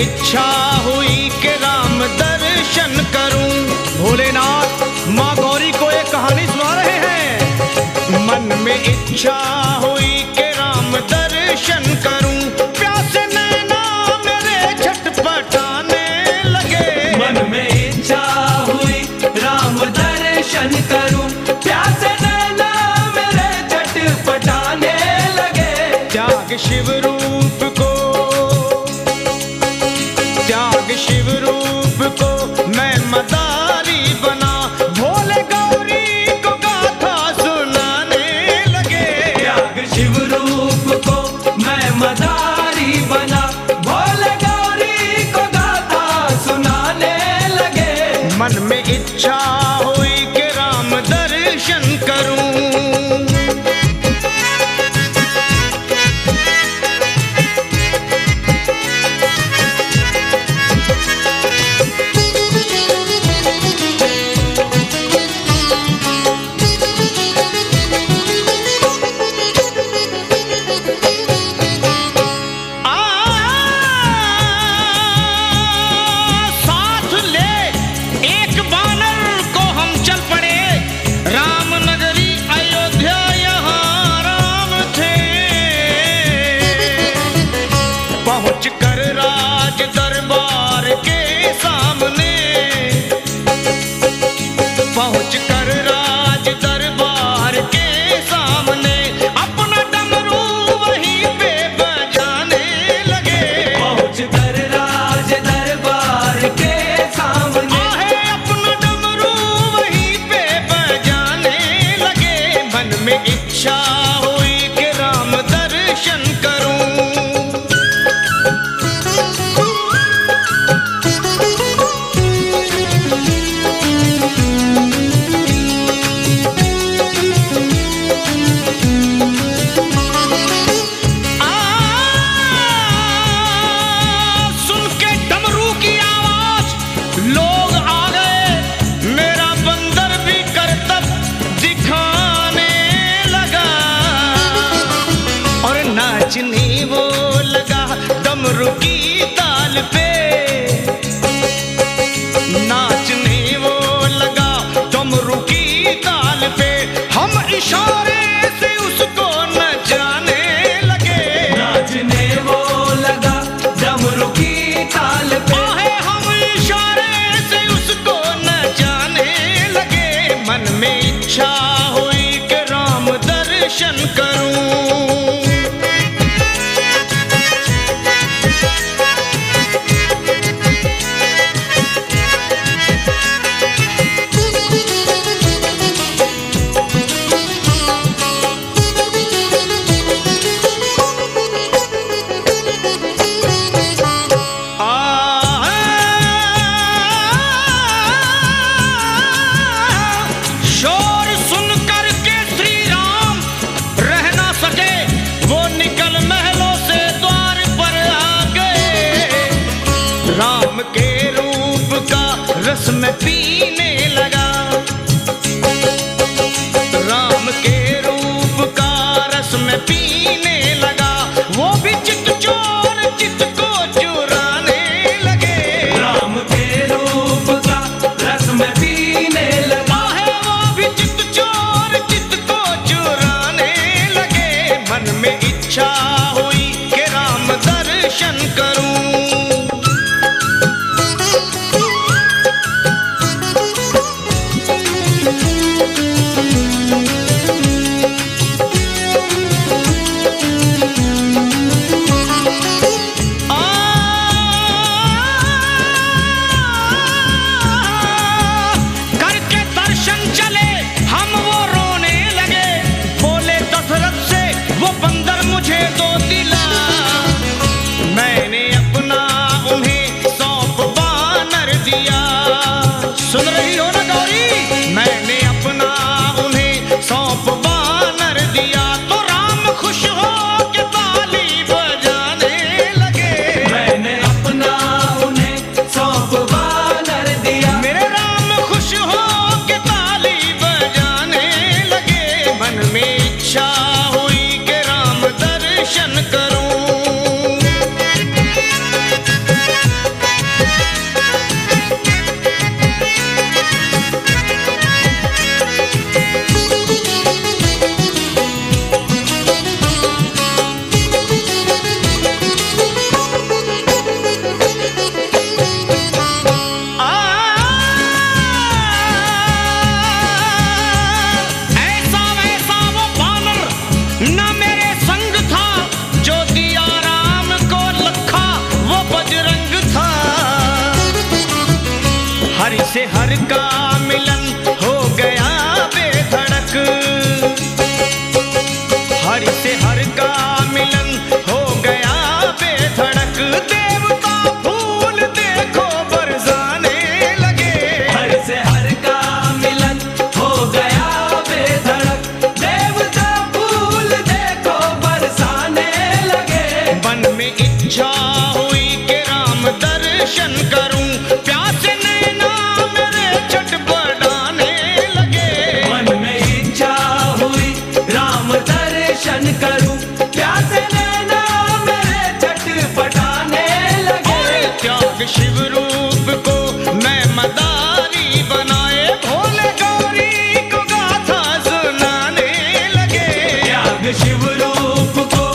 इच्छा हुई कि राम दर्शन करूं। भोलेनाथ माँ गौरी को एक कहानी सुना रहे हैं। मन में इच्छा हुई कि राम दर्शन करूं, प्यासे नैना मेरे छटपटाने लगे। मन में इच्छा हुई राम दर्शन करूं, प्यासे नैना मेरे छटपटाने लगे। त्याग शिव रूप को, त्याग शिव रूप को मैं मदारी बना, भोले गौरी को गाथा सुनाने लगे। त्याग शिव रूप को मैं मदारी बना, भोले गौरी को गाथा सुनाने लगे। मन में इच्छा हुई कि राम दर्शन करूं। पहुंच कर राज दरबार के सामने, पहुंच कर राज दरबार के सामने अपना डमरू वहीं पे बजाने लगे। पहुंच कर राज दरबार के सामने अपना डमरू वहीं पे बजाने लगे। मन में इच्छा हुई कि राम दर्शन करूं। नाचने वो लगा डमरू की ताल पे, नाचने वो लगा डमरू की ताल पे। हम इशारे से उसको नचाने लगे। नाचने वो लगा डमरू की ताल पे, हम इशारे से उसको नचाने लगे। मन में इच्छा हुई कि राम दर्शन करूं। राम के रूप का रस में पीने लगा, राम के रूप का रस में पीने लगा। वो भी चित चोर चित को चुराने लगे। राम के रूप का रस में पीने लगा, वो भी चित चोर चित को चुराने लगे। मन में इच्छा हुई कि राम दर्शन करूं। से हर का मिलन हो गया बेधड़क, हरि से हर का मिलन हो गया बेधड़क। देवता फूल देखो बरसाने लगे, हर से हर का मिलन हो गया बेधड़क, देवता फूल देखो बरसाने लगे। मन में इच्छा हुई कि राम दर्शन करूं, प्यासे नैना मेरे चटपटाने लगे। मन में इच्छा हुई राम दर्शन करूं, प्यासे नैना मेरे चटपटाने लगे। और त्याग शिव रूप को मैं मदारी बनाए, भोले गौरी को गाथा सुनाने लगे। त्याग शिव रूप को